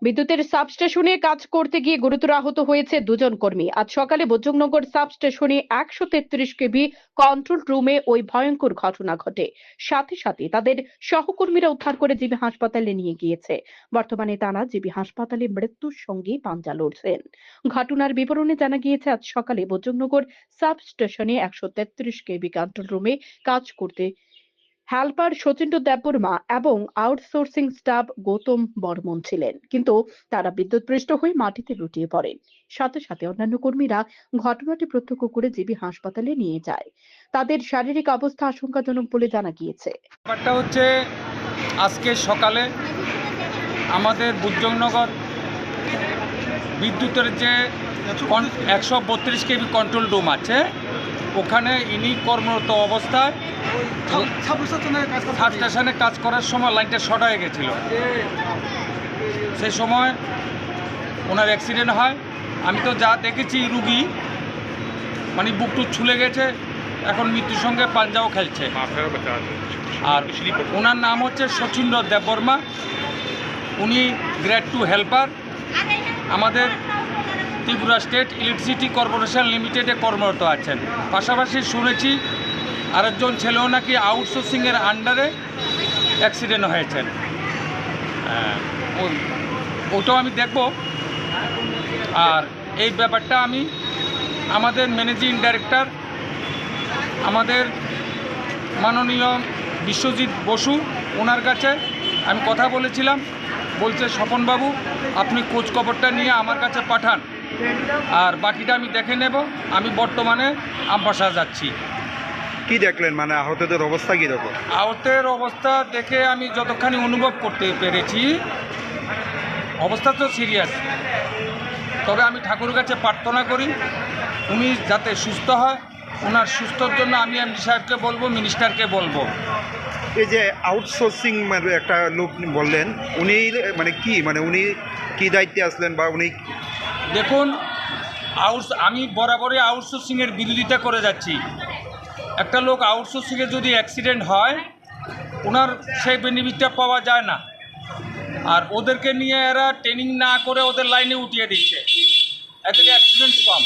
বিদ্যুতের সাবস্টেশনে কাজ করতে গিয়ে গুরুতর আহত হয়েছে দুজন কর্মী। আজ সকালে বজরংনগর সাবস্টেশনে 133 কেভি কন্ট্রোল রুমে ওই ভয়ঙ্কর ঘটনা ঘটে। সাথে সাথে তাদের সহকর্মীরা উদ্ধার করে জিবি হাসপাতালে নিয়ে গিয়েছে। বর্তমানে তারা জিবি হাসপাতালে মৃত্যুর সঙ্গে পাঞ্জা লড়ছেন। ঘটনার বিবরণে জানা গিয়েছে, আজ সকালে বজরংনগর সাবস্টেশনে 133 কেভি কন্ট্রোল রুমে কাজ করতে হেল্পার সচিন্দ্র দেববর্মা এবং আউটসোর্সিং স্টাফ গৌতম বর্মন ছিলেন, কিন্তু তারা বিদ্যুৎপৃষ্ট হয়ে মাটিতে লুটিয়ে পড়েন। সাথে সাথে অন্যান্য কর্মীরা ঘটনাটি প্রত্যক্ষ করে জিবি হাসপাতালে নিয়ে যায়। তাদের শারীরিক অবস্থা আশঙ্কাজনক বলে জানা গিয়েছে। ব্যাপারটা হচ্ছে, আজকে সকালে আমাদের বুজরংনগর বিদ্যুতের যে 132 কেভি কন্ট্রোল রুম আছে, ওখানে ইনি কর্মরত অবস্থায় সাবস্টেশনে কাজ করার সময় লাইনটা শর্ট হয়ে গেছিল। সেই সময় ওনার অ্যাক্সিডেন্ট হয়। আমি তো যা দেখেছি, রুগী মানে বুকটু ছুলে গেছে, এখন মৃত্যুর সঙ্গে পাঞ্জাও খেলছে। আর ওনার নাম হচ্ছে সচিন্দ্র দেববর্মা। উনি গ্রেড 2 হেল্পার, আমাদের ত্রিপুরা স্টেট ইলেকট্রিসিটি কর্পোরেশন লিমিটেডে কর্মরত আছেন। পাশাপাশি শুনেছি আরেকজন ছেলেও নাকি আউটসোর্সিংয়ের আন্ডারে অ্যাক্সিডেন্ট হয়েছেন। ওটাও আমি দেখব। আর এই ব্যাপারটা আমি আমাদের ম্যানেজিং ডাইরেক্টর, আমাদের মাননীয় বিশ্বজিৎ বসু, ওনার কাছে আমি কথা বলেছিলাম। বলছে, স্বপনবাবু আপনি খোঁজ খবরটা নিয়ে আমার কাছে পাঠান, আর বাকিটা আমি দেখে নেব। আমি বর্তমানে আমবাসা যাচ্ছি। কি দেখলেন, মানে আহতদের অবস্থা কীরকম? আহতের অবস্থা দেখে আমি যতখানি অনুভব করতে পেরেছি, অবস্থা তো সিরিয়াস। তবে আমি ঠাকুরের কাছে প্রার্থনা করি উনি যাতে সুস্থ হয়। ওনার সুস্থর জন্য আমি এমডি সাহেবকে বলবো, মিনিস্টারকে বলবো। এই যে আউটসোর্সিং মানে একটা লোক বললেন, উনি মানে উনি কি দায়িত্বে আসলেন বা উনি? দেখুন, আমি বরাবরই আউটসোর্সিংয়ের বিরোধিতা করে যাচ্ছি। একটা লোক আউটসোর্সিংয়ে যদি অ্যাক্সিডেন্ট হয়, ওনার সেই বেনিফিটটা পাওয়া যায় না। আর ওদেরকে নিয়ে এরা ট্রেনিং না করে ওদের লাইনে উঠিয়ে দিচ্ছে, এতে অ্যাক্সিডেন্ট কম।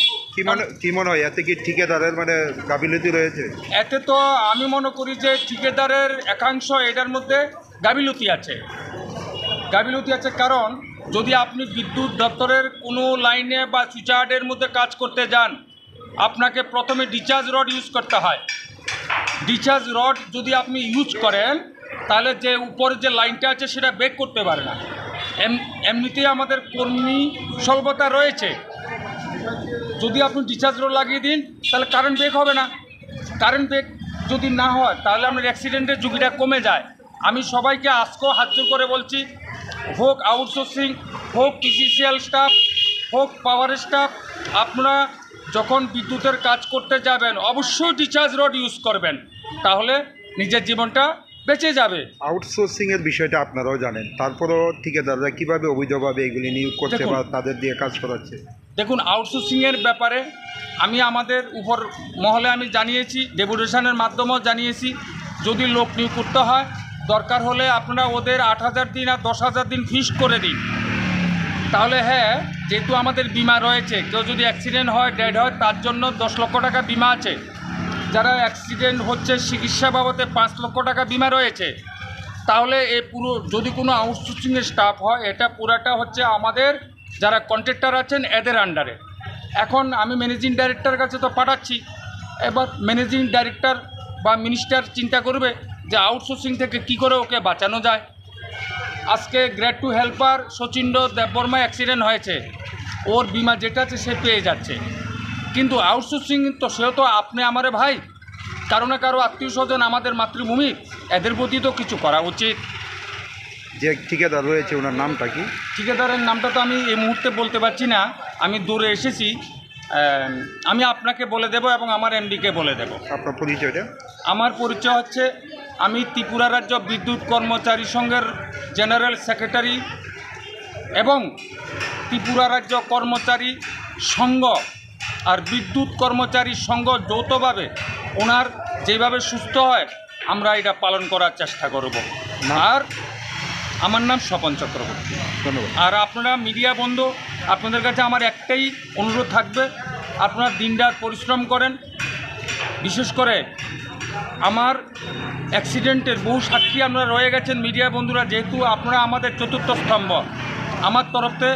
কি মনে হয়, এতে কি ঠিকাদারের মানে গাফিলতি রয়েছে? এতে তো আমি মনে করি যে ঠিকাদারের একাংশ এটার মধ্যে গাফিলতি আছে। কারণ যদি আপনি বিদ্যুৎ দপ্তরের কোনো লাইনে বা সুইচয়ার্ডের মধ্যে কাজ করতে যান, আপনাকে প্রথমে ডিসচার্জ রড ইউজ করতে হয়। ডিসচার্জ রড যদি আপনি ইউজ করেন, তাহলে যে উপরে যে লাইনটা আছে সেটা ব্রেক করতে পারে না। এমনিতেই আমাদের কর্মী স্বল্পতা রয়েছে। যদি আপনি ডিসচার্জ রড লাগিয়ে দিন, তাহলে কারেন্ট ব্রেক হবে না। কারেন্ট ব্রেক যদি না হয়, তাহলে আপনার অ্যাক্সিডেন্টের ঝুঁকিটা কমে যায়। আমি সবাইকে আজকেও হাত জোর করে বলছি, হোক আউটসোর্সিং, হোক টিসিসিএল স্টাফ, হোক পাওয়ার স্টাফ, আপনারা যখন বিদ্যুতের কাজ করতে যাবেন অবশ্যই ডিসচার্জ রড ইউজ করবেন, তাহলে নিজের জীবনটা বেঁচে যাবে। আউটসোর্সিংয়ের বিষয়টা আপনারাও জানেন, তারপরেও ঠিকাদাররা কীভাবে অবৈধভাবে এগুলি নিয়োগ করছে বা তাদের দিয়ে কাজ করাচ্ছে? দেখুন, আউটসোর্সিংয়ের ব্যাপারে আমি আমাদের উপর মহলে আমি জানিয়েছি, ডেপুটেশনের মাধ্যমেও জানিয়েছি। যদি লোক নিয়োগ করতে হয়, দরকার হলে আপনারা ওদের 8,000 দিন আর 10,000 দিন ফিক্স করে দিন। তাহলে হ্যাঁ, যেহেতু আমাদের বিমা রয়েছে, কেউ যদি অ্যাক্সিডেন্ট হয়, ডেড হয়, তার জন্য 10 লক্ষ টাকা বিমা আছে। যারা অ্যাক্সিডেন্ট হচ্ছে চিকিৎসা বাবদে 5 লক্ষ টাকা বিমা রয়েছে। তাহলে এই পুরো যদি কোনো আউটসোর্সিংয়ের স্টাফ হয়, এটা পুরাটা হচ্ছে আমাদের যারা কন্ট্রাক্টর আছেন এদের আন্ডারে। এখন আমি ম্যানেজিং ডাইরেক্টরের কাছে তো পাঠাচ্ছি, এবার ম্যানেজিং ডাইরেক্টর বা মিনিস্টার চিন্তা করবে যে আউটসোর্সিং থেকে কি করে ওকে বাঁচানো যায়। আজকে grade 2 helper Sachindra Debbarma accident হয়েছে, ওর বিমা যেটা আছে সে পেয়ে যাচ্ছে। কিন্তু আউটসোর্সিং তো সেও তো আপনি আমারে ভাই, কারো না কারো আত্মীয় স্বজন, আমাদের মাতৃভূমি, এদের প্রতি তো কিছু করা উচিত। যে ঠিকাদার রয়েছে ওনার নামটা কি? ঠিকাদারের নামটা তো আমি এই মুহূর্তে বলতে পারছি না, আমি দূরে এসেছি। আমি আপনাকে বলে দেব এবং আমার এমডিকে বলে দেব। আপনার পরিচয়টা? আমার পরিচয় হচ্ছে, আমি ত্রিপুরা রাজ্য বিদ্যুৎ কর্মচারী সংঘের জেনারেল সেক্রেটারি এবং ত্রিপুরা রাজ্য কর্মচারী সংঘ আর বিদ্যুৎ কর্মচারী সংঘ যৌথভাবে ওনার যেভাবে সুস্থ হয় আমরা এটা পালন করার চেষ্টা করব। আর আমার নাম স্বপন চক্রবর্তী। ধন্যবাদ। আর আপনারা মিডিয়া বন্ধু, আপনাদের কাছে আমার একটাই অনুরোধ থাকবে, আপনারা দিনরাত পরিশ্রম করেন। বিশেষ করে আমার অ্যাক্সিডেন্টের বহু সাক্ষী আপনারা রয়ে গেছেন মিডিয়া বন্ধুরা, যেহেতু আপনারা আমাদের চতুর্থ স্তম্ভ। আমার তরফে